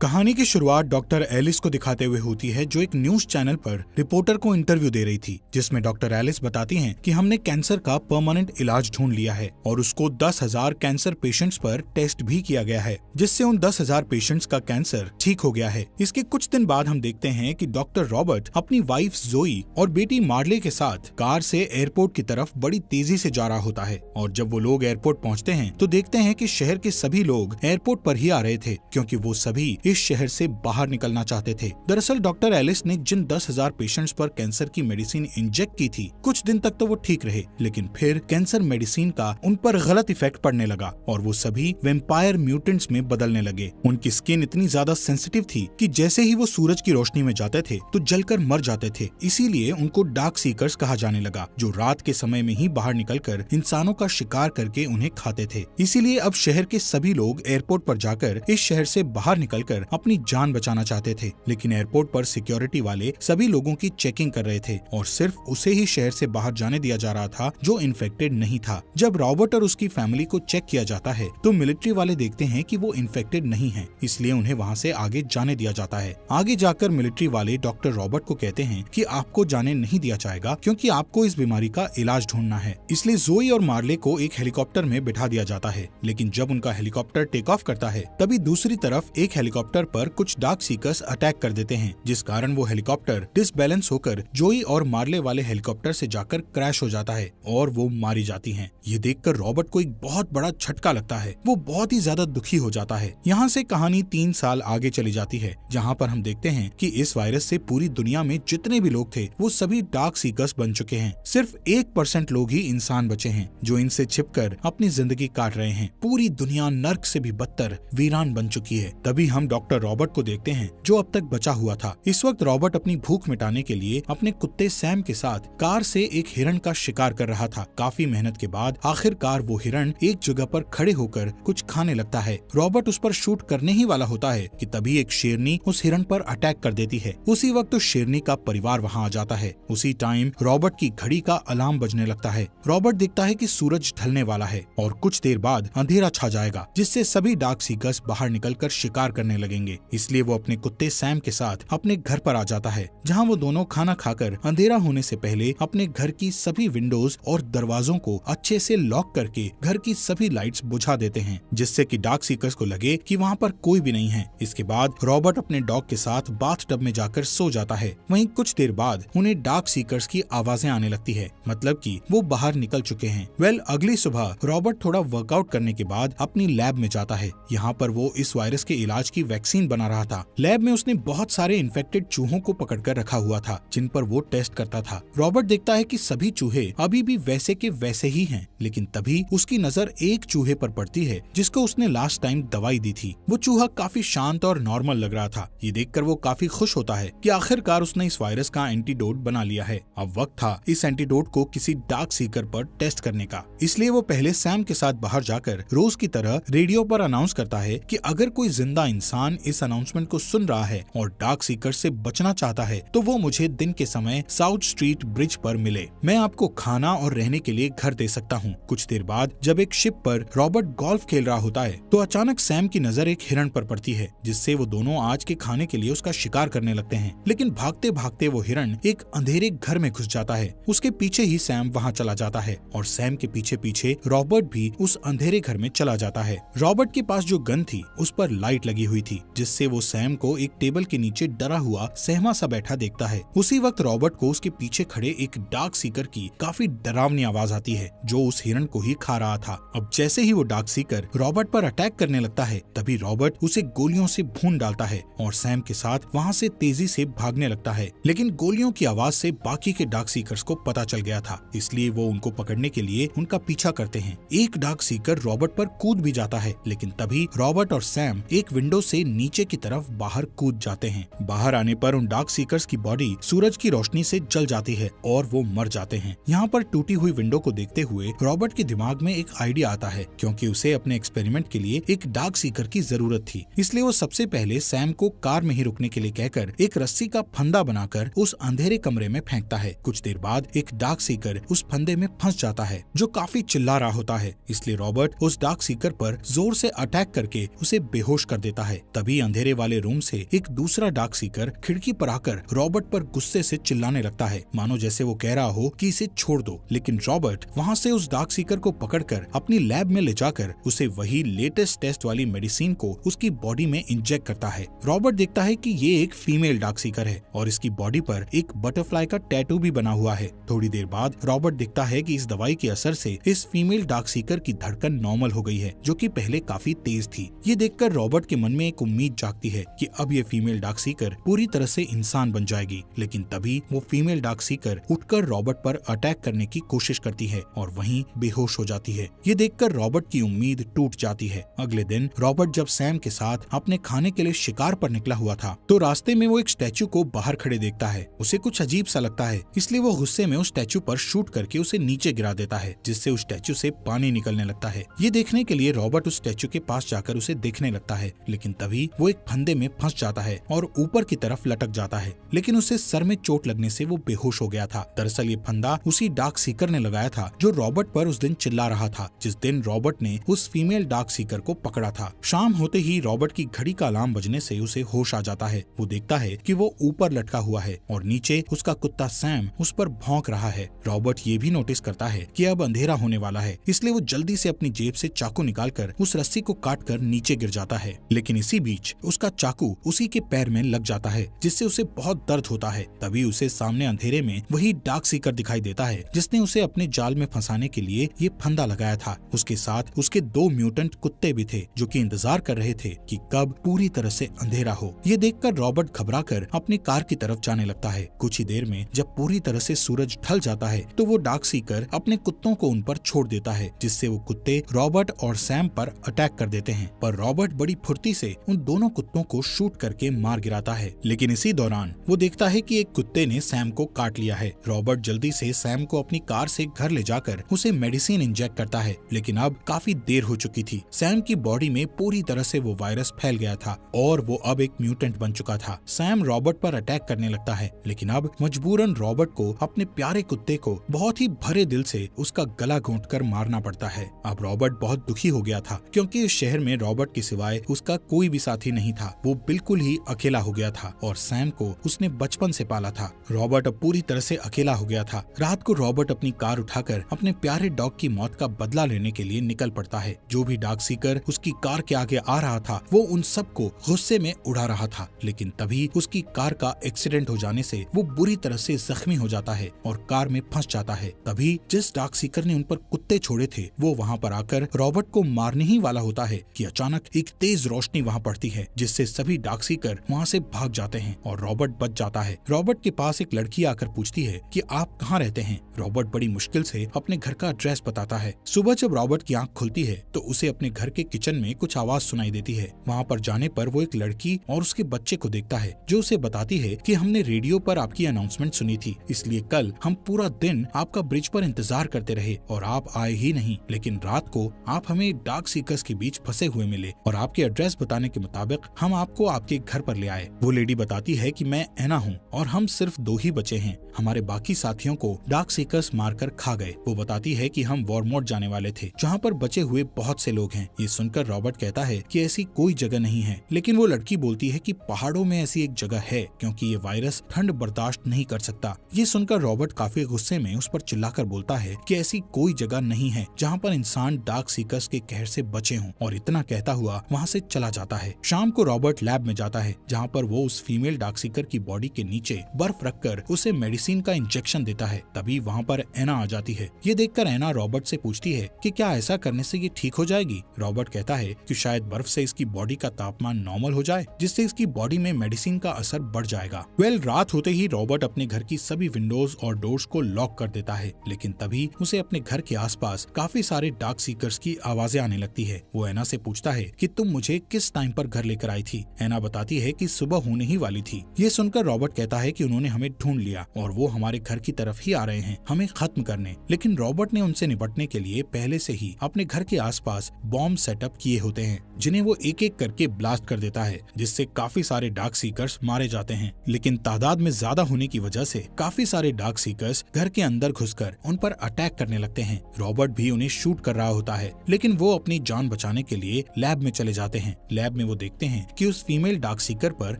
कहानी की शुरुआत डॉक्टर एलिस को दिखाते हुए होती है, जो एक न्यूज चैनल पर रिपोर्टर को इंटरव्यू दे रही थी, जिसमें डॉक्टर एलिस बताती हैं कि हमने कैंसर का परमानेंट इलाज ढूंढ लिया है और उसको 10,000 कैंसर पेशेंट्स पर टेस्ट भी किया गया है, जिससे उन 10,000 पेशेंट्स का कैंसर ठीक हो गया है। इसके कुछ दिन बाद हम देखते हैं कि डॉक्टर रॉबर्ट अपनी वाइफ जोई और बेटी मार्ले के साथ कार से एयरपोर्ट की तरफ बड़ी तेजी से जा रहा होता है, और जब वो लोग एयरपोर्ट पहुंचते हैं तो देखते हैं कि शहर के सभी लोग एयरपोर्ट पर ही आ रहे थे, क्योंकि वो सभी इस शहर से बाहर निकलना चाहते थे। दरअसल डॉक्टर एलिस ने जिन 10,000 पेशेंट्स पर कैंसर की मेडिसिन इंजेक्ट की थी, कुछ दिन तक तो वो ठीक रहे, लेकिन फिर कैंसर मेडिसिन का उन पर गलत इफेक्ट पड़ने लगा और वो सभी वेम्पायर म्यूटेंट्स में बदलने लगे। उनकी स्किन इतनी ज्यादा सेंसिटिव थी कि जैसे ही वो सूरज की रोशनी में जाते थे तो जलकर मर जाते थे। इसीलिए उनको डार्क सीकर्स कहा जाने लगा, जो रात के समय में ही बाहर निकलकर इंसानों का शिकार करके उन्हें खाते थे। इसीलिए अब शहर के सभी लोग एयरपोर्ट पर जाकर इस शहर से बाहर निकलकर अपनी जान बचाना चाहते थे, लेकिन एयरपोर्ट पर सिक्योरिटी वाले सभी लोगों की चेकिंग कर रहे थे और सिर्फ उसे ही शहर से बाहर जाने दिया जा रहा था जो इन्फेक्टेड नहीं था। जब रॉबर्ट और उसकी फैमिली को चेक किया जाता है तो मिलिट्री वाले देखते हैं कि वो इन्फेक्टेड नहीं है, इसलिए उन्हें वहाँ से आगे जाने दिया जाता है। आगे जाकर मिलिट्री वाले डॉक्टर रॉबर्ट को कहते हैं कि आपको जाने नहीं दिया जाएगा, क्योंकि आपको इस बीमारी का इलाज ढूंढना है। इसलिए जोई और मार्ले को एक हेलीकॉप्टर में बिठा दिया जाता है, लेकिन जब उनका हेलीकॉप्टर टेक ऑफ करता है तभी दूसरी तरफ एक हेलीकॉप्टर पर कुछ डार्क सीकर्स अटैक कर देते हैं, जिस कारण वो हेलीकॉप्टर डिसबैलेंस होकर जोई और मार्ले वाले हेलीकॉप्टर से जाकर क्रैश हो जाता है और वो मारी जाती हैं। ये देखकर रॉबर्ट को एक बहुत बड़ा झटका लगता है, वो बहुत ही ज्यादा दुखी हो जाता है। यहाँ से कहानी 3 साल आगे चली जाती है, जहाँ पर हम देखते हैं कि इस वायरस से पूरी दुनिया में जितने भी लोग थे वो सभी डार्क सीकर्स बन चुके हैं। सिर्फ 1% लोग ही इंसान बचे हैं जो इनसे छिपकर अपनी जिंदगी काट रहे हैं। पूरी दुनिया नर्क से भी बदतर वीरान बन चुकी है। तभी हम डॉक्टर रॉबर्ट को देखते हैं, जो अब तक बचा हुआ था। इस वक्त रॉबर्ट अपनी भूख मिटाने के लिए अपने कुत्ते सैम के साथ कार से एक हिरण का शिकार कर रहा था। काफी मेहनत के बाद आखिरकार वो हिरण एक जगह पर खड़े होकर कुछ खाने लगता है। रॉबर्ट उस पर शूट करने ही वाला होता है कि तभी एक शेरनी उस हिरण पर अटैक कर देती है। उसी वक्त उस शेरनी का परिवार वहाँ आ जाता है। उसी टाइम रॉबर्ट की घड़ी का अलार्म बजने लगता है। रॉबर्ट देखता है कि सूरज ढलने वाला है और कुछ देर बाद अंधेरा छा जाएगा, जिससे सभी डार्क सीकर्स बाहर निकलकर शिकार करने लगेंगे। इसलिए वो अपने कुत्ते सैम के साथ अपने घर पर आ जाता है, जहां वो दोनों खाना खाकर अंधेरा होने से पहले अपने घर की सभी विंडोज और दरवाजों को अच्छे से लॉक करके घर की सभी लाइट्स बुझा देते हैं, जिससे कि डार्क सीकर्स को लगे कि वहां पर कोई भी नहीं है। इसके बाद रॉबर्ट अपने डॉग के साथ बाथ टब में जाकर सो जाता है। वहीं कुछ देर बाद उन्हें डार्क सीकर्स की आवाजें आने लगती है, मतलब कि वो बाहर निकल चुके हैं। अगली सुबह रॉबर्ट थोड़ा वर्कआउट करने के बाद अपनी लैब में जाता है। यहाँ पर वो इस वायरस के इलाज की वैक्सीन बना रहा था। लैब में उसने बहुत सारे इन्फेक्टेड चूहों को पकड़कर रखा हुआ था, जिन पर वो टेस्ट करता था। रॉबर्ट देखता है कि सभी चूहे अभी भी वैसे के वैसे ही हैं, लेकिन तभी उसकी नजर एक चूहे पर पड़ती है जिसको उसने लास्ट टाइम दवाई दी थी। वो चूहा काफी शांत और नॉर्मल लग रहा था। ये देखकर वो काफी खुश होता है कि आखिरकार उसने इस वायरस का एंटीडोट बना लिया है। अब वक्त था इस एंटीडोट को किसी डार्क सीकर पर टेस्ट करने का। इसलिए वो पहले सैम के साथ बाहर जाकर रोज की तरह रेडियो पर अनाउंस करता है कि अगर कोई जिंदा इंसान इस अनाउंसमेंट को सुन रहा है और डार्क सीकर से बचना चाहता है तो वो मुझे दिन के समय साउथ स्ट्रीट ब्रिज पर मिले। मैं आपको खाना और रहने के लिए घर दे सकता हूँ। कुछ देर बाद जब एक शिप पर रॉबर्ट गोल्फ खेल रहा होता है तो अचानक सैम की नजर एक हिरण पर पड़ती है, जिससे वो दोनों आज के खाने के लिए उसका शिकार करने लगते हैं। लेकिन भागते भागते वो हिरण एक अंधेरे घर में घुस जाता है। उसके पीछे ही सैम वहाँ चला जाता है और सैम के पीछे पीछे रॉबर्ट भी उस अंधेरे घर में चला जाता है। रॉबर्ट के पास जो गन थी उस पर लाइट लगी हुई थी, जिससे वो सैम को एक टेबल के नीचे डरा हुआ सहमा सा बैठा देखता है। उसी वक्त रॉबर्ट को उसके पीछे खड़े एक डार्क सीकर की काफी डरावनी आवाज आती है, जो उस हिरण को ही खा रहा था। अब जैसे ही वो डार्क सीकर रॉबर्ट पर अटैक करने लगता है, तभी रॉबर्ट उसे गोलियों से भून डालता है और सैम के साथ वहाँ से तेजी से भागने लगता है। लेकिन गोलियों की आवाज से बाकी के डार्क सीकर्स को पता चल गया था, इसलिए वो उनको पकड़ने के लिए उनका पीछा करते हैं। एक डार्क सीकर रॉबर्ट पर कूद भी जाता है, लेकिन तभी रॉबर्ट और सैम एक विंडो से नीचे की तरफ बाहर कूद जाते हैं। बाहर आने पर उन डार्क सीकर्स की बॉडी सूरज की रोशनी से जल जाती है और वो मर जाते हैं। यहाँ पर टूटी हुई विंडो को देखते हुए रॉबर्ट के दिमाग में एक आइडिया आता है, क्योंकि उसे अपने एक्सपेरिमेंट के लिए एक डार्क सीकर की जरूरत थी। इसलिए वो सबसे पहले सैम को कार में ही रुकने के लिए कहकर एक रस्सी का फंदा बनाकर उस अंधेरे कमरे में फेंकता है। कुछ देर बाद एक डार्क सीकर उस फंदे में फंस जाता है, जो काफी चिल्ला रहा होता है। इसलिए रॉबर्ट उस डार्क सीकर पर जोर से अटैक करके उसे बेहोश कर देता है तभी अंधेरे वाले रूम से एक दूसरा डार्क सीकर खिड़की पर आकर रॉबर्ट पर गुस्से से चिल्लाने लगता है, मानो जैसे वो कह रहा हो कि इसे छोड़ दो। लेकिन रॉबर्ट वहाँ से उस डार्क सीकर को पकड़कर अपनी लैब में ले जाकर उसे वही लेटेस्ट टेस्ट वाली मेडिसिन को उसकी बॉडी में इंजेक्ट करता है। रॉबर्ट देखता है कि ये एक फीमेल डार्क सीकर है और इसकी बॉडी पर एक बटरफ्लाई का टैटू भी बना हुआ है। थोड़ी देर बाद रॉबर्ट देखता है कि इस दवाई के असर से इस फीमेल डार्क सीकर की धड़कन नॉर्मल हो गई है, जो कि पहले काफी तेज थी। ये देखकर रॉबर्ट के मन में एक उम्मीद जागती है कि अब ये फीमेल डार्क सीकर पूरी तरह से इंसान बन जाएगी। लेकिन तभी वो फीमेल डार्क सीकर उठकर रॉबर्ट पर अटैक करने की कोशिश करती है और वहीं बेहोश हो जाती है। ये देखकर रॉबर्ट की उम्मीद टूट जाती है। अगले दिन रॉबर्ट जब सैम के साथ अपने खाने के लिए शिकार पर निकला हुआ था तो रास्ते में वो एक स्टैचू को बाहर खड़े देखता है। उसे कुछ अजीब सा लगता है, इसलिए वो गुस्से में उस स्टैचू पर शूट करके उसे नीचे गिरा देता है, जिससे उस स्टैचू से पानी निकलने लगता है। ये देखने के लिए रॉबर्ट उस स्टैचू के पास जाकर उसे देखने लगता है, लेकिन तभी वो एक फंदे में फंस जाता है और ऊपर की तरफ लटक जाता है। लेकिन उसे सर में चोट लगने से वो बेहोश हो गया था। दरअसल ये फंदा उसी डार्क सीकर ने लगाया था जो रॉबर्ट पर उस दिन चिल्ला रहा था, जिस दिन रॉबर्ट ने उस फीमेल डार्क सीकर को पकड़ा था। शाम होते ही रॉबर्ट की घड़ी का अलार्म बजने से उसे होश आ जाता है। वो देखता है कि वो ऊपर लटका हुआ है और नीचे उसका कुत्ता सैम उस पर भौंक रहा है। रॉबर्ट ये भी नोटिस करता है कि अब अंधेरा होने वाला है, इसलिए वो जल्दी से अपनी जेब से चाकू निकालकर उस रस्सी को काटकर नीचे गिर जाता है। लेकिन इसी बीच उसका चाकू उसी के पैर में लग जाता है, जिससे उसे बहुत दर्द होता है। तभी उसे सामने अंधेरे में वही डार्क सीकर दिखाई देता है जिसने उसे अपने जाल में फंसाने के लिए ये फंदा लगाया था। उसके साथ उसके 2 म्यूटेंट कुत्ते भी थे जो कि इंतजार कर रहे थे कि कब पूरी तरह से अंधेरा हो। ये देखकर रॉबर्ट घबराकर अपनी कार की तरफ जाने लगता है। कुछ ही देर में जब पूरी तरह से सूरज ढल जाता है तो वो डार्क सीकर अपने कुत्तों को उन पर छोड़ देता है, जिससे वो कुत्ते रॉबर्ट और सैम पर अटैक कर देते हैं। पर रॉबर्ट बड़ी फुर्ती से उन दोनों कुत्तों को शूट करके मार गिराता है। लेकिन इसी दौरान वो देखता है कि एक कुत्ते ने सैम को काट लिया है। रॉबर्ट जल्दी से सैम को अपनी कार से घर ले जाकर उसे मेडिसिन इंजेक्ट करता है, लेकिन अब काफी देर हो चुकी थी। सैम की बॉडी में पूरी तरह से वो वायरस फैल गया था और वो अब एक म्यूटेंट बन चुका था। सैम रॉबर्ट पर अटैक करने लगता है, लेकिन अब मजबूरन रॉबर्ट को अपने प्यारे कुत्ते को बहुत ही भरे दिल से उसका गला घोंटकर मारना पड़ता है। अब रॉबर्ट बहुत दुखी हो गया था क्योंकि इस शहर में रॉबर्ट के सिवाय उसका कोई भी साथी नहीं था। वो बिल्कुल ही अकेला हो गया था और सैम को उसने बचपन से पाला था। रॉबर्ट अब पूरी तरह से अकेला हो गया था। रात को रॉबर्ट अपनी कार उठाकर अपने प्यारे डॉग की मौत का बदला लेने के लिए निकल पड़ता है। जो भी डार्क सीकर उसकी कार के आगे आ रहा था वो उन सबको गुस्से में उड़ा रहा था, लेकिन तभी उसकी कार का एक्सीडेंट हो जाने से वो बुरी तरह से जख्मी हो जाता है और कार में फंस जाता है। तभी जिस डार्क सीकर ने उन पर कुत्ते छोड़े थे वो वहाँ पर आकर रॉबर्ट को मारने ही वाला होता है कि अचानक एक तेज रोशनी वहाँ पड़ती है, जिससे सभी डार्क सीकर वहाँ से भाग जाते हैं और रॉबर्ट बच जाता है। रॉबर्ट के पास एक लड़की आकर पूछती है कि आप कहाँ रहते हैं। रॉबर्ट बड़ी मुश्किल से अपने घर का एड्रेस बताता है। सुबह जब रॉबर्ट की आंख खुलती है तो उसे अपने घर के किचन में कुछ आवाज सुनाई देती है। वहाँ पर जाने पर वो एक लड़की और उसके बच्चे को देखता है जो उसे बताती है कि हमने रेडियो पर आपकी अनाउंसमेंट सुनी थी, इसलिए कल हम पूरा दिन आपका ब्रिज पर इंतजार करते रहे और आप आए ही नहीं। लेकिन रात को आप हमें डार्क सीकर्स के बीच फंसे हुए मिले और आपके एड्रेस बताने के मुताबिक हम आपको आपके घर पर ले आए। वो लेडी बताती है कि मैं एना हूँ और हम सिर्फ 2 ही बचे हैं। हमारे बाकी साथियों को डार्क सीकर्स मारकर खा गए। वो बताती है कि हम वॉरमोट जाने वाले थे जहाँ पर बचे हुए बहुत से लोग हैं। ये सुनकर रॉबर्ट कहता है कि ऐसी कोई जगह नहीं है, लेकिन वो लड़की बोलती है कि पहाड़ों में ऐसी एक जगह है क्योंकि ये वायरस ठंड बर्दाश्त नहीं कर सकता। ये सुनकर रॉबर्ट काफी गुस्से में उस पर चिल्लाकर बोलता है कि ऐसी कोई जगह नहीं है जहाँ पर इंसान डार्क सीकर्स के कहर से बचे हों, और इतना कहता हुआ वहाँ से चला जाता है। शाम को रॉबर्ट लैब में जाता है जहाँ पर वो उस फीमेल डार्क सीकर की बॉडी के नीचे बर्फ रखकर उसे मेडिसिन का इंजेक्शन देता है। तभी वहाँ पर एना आ जाती है। ये देखकर एना रॉबर्ट से पूछती है कि क्या ऐसा करने से ये ठीक हो जाएगी। रॉबर्ट कहता है कि शायद बर्फ से इसकी बॉडी का तापमान नॉर्मल हो जाए, जिससे इसकी बॉडी में मेडिसिन का असर बढ़ जाएगा। रात होते ही रॉबर्ट अपने घर की सभी विंडोज और डोर्स को लॉक कर देता है, लेकिन तभी उसे अपने घर के आसपास काफी सारे डार्क सीकर्स की आवाजें आने लगती है। वो एना से पूछता है कि तुम मुझे किस टाइम पर घर लेकर आई थी। एना बताती है कि सुबह होने ही वाली थी। ये सुनकर रॉबर्ट कहता है कि उन्होंने हमें ढूंढ लिया और वो हमारे घर की तरफ ही आ रहे हैं हमें खत्म करने। लेकिन रॉबर्ट ने उनसे निपटने के लिए पहले से ही अपने घर के आसपास बॉम्ब सेटअप किए होते हैं, जिन्हें वो एक एक करके ब्लास्ट कर देता है, जिससे काफी सारे डार्क सीकर्स मारे जाते हैं। लेकिन तादाद में ज्यादा होने की वजह से काफी सारे डार्क सीकर्स घर के अंदर घुसकर उन पर अटैक करने लगते हैं। रॉबर्ट भी उन्हें शूट कर रहा होता है, लेकिन वो अपनी जान बचाने के लिए लैब में चले जाते हैं। लैब में वो देखते हैं कि उस फीमेल डार्क सीकर पर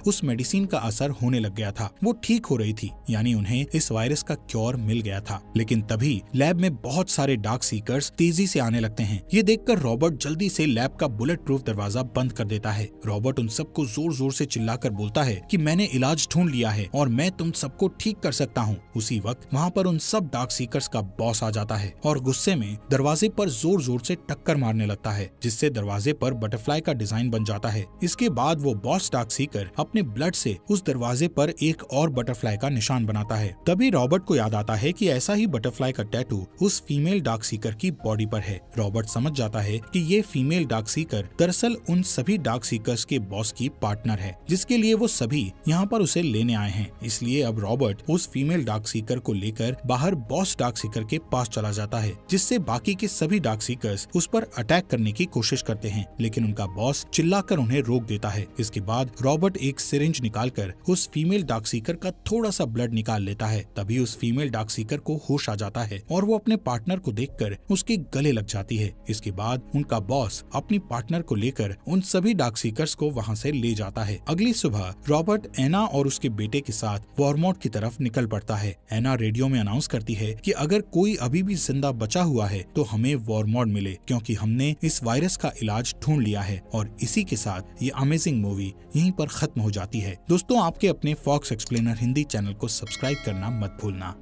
उस मेडिसिन का असर होने लग गया था, वो ठीक हो रही थी, यानी उन्हें इस वायरस का क्योर मिल गया था। लेकिन तभी लैब में बहुत सारे डार्क सीकर्स तेजी से आने लगते हैं। ये देखकर रॉबर्ट जल्दी से लैब का बुलेट प्रूफ दरवाजा बंद कर देता है। रॉबर्ट उन सबको जोर जोर से चिल्लाकर बोलता है कि मैंने इलाज ढूंढ लिया है और मैं तुम सबको ठीक कर सकता हूँ। उसी वक्त वहाँ पर उन सब डार्क सीकर्स का बॉस आ जाता है और गुस्से में दरवाजे पर जोर जोर से टक्कर मारने लगता है, जिससे दरवाजे पर बटरफ्लाई का डिजाइन बन जाता है। इसके बाद वो बॉस डार्क सीकर अपने ब्लड से उस दरवाजे पर एक और बटरफ्लाई का निशान बनाता है। तभी रॉबर्ट को याद आता है कि ऐसा ही बटरफ्लाई का टैटू उस फीमेल डार्क सीकर की बॉडी पर है। रॉबर्ट समझ जाता है कि ये फीमेल डार्क सीकर दरअसल उन सभी डार्क सीकर्स के बॉस की पार्टनर है, जिसके लिए वो सभी यहाँ पर उसे लेने आए हैं। इसलिए अब रॉबर्ट उस फीमेल डार्क सीकर को लेकर बाहर बॉस डार्क सीकर के पास चला जाता है, जिससे बाकी के सभी डार्क सीकर्स उस पर अटैक करने की कोशिश करते हैं, लेकिन उनका बॉस चिल्लाकर उन्हें रोक देता है। इसके बाद रॉबर्ट एक सिरिंज निकालकर उस फीमेल डार्क सीकर का थोड़ा सा ब्लड निकाल लेता है। तभी उस फीमेल डार्क सीकर को होश आ जाता है और वो अपने पार्टनर को देखकर उसके गले लग जाती है। इसके बाद उनका बॉस अपनी पार्टनर को लेकर उन सभी डार्क सीकर्स को वहाँ से ले जाता है। अगली सुबह रॉबर्ट एना और उसके बेटे के साथ वॉरमॉट की तरफ निकल पड़ता है। एना रेडियो में अनाउंस करती है कि अगर कोई अभी भी जिंदा बचा हुआ है तो हमें वॉरमॉट मिले, क्योंकि हमने इस वायरस का इलाज ढूंढ लिया है। और इसी के साथ ये अमेजिंग मूवी यहीं पर खत्म हो जाती है। दोस्तों, आपके अपने फॉक्स एक्सप्लेनर हिंदी चैनल को सब्सक्राइब करना मत भूलना।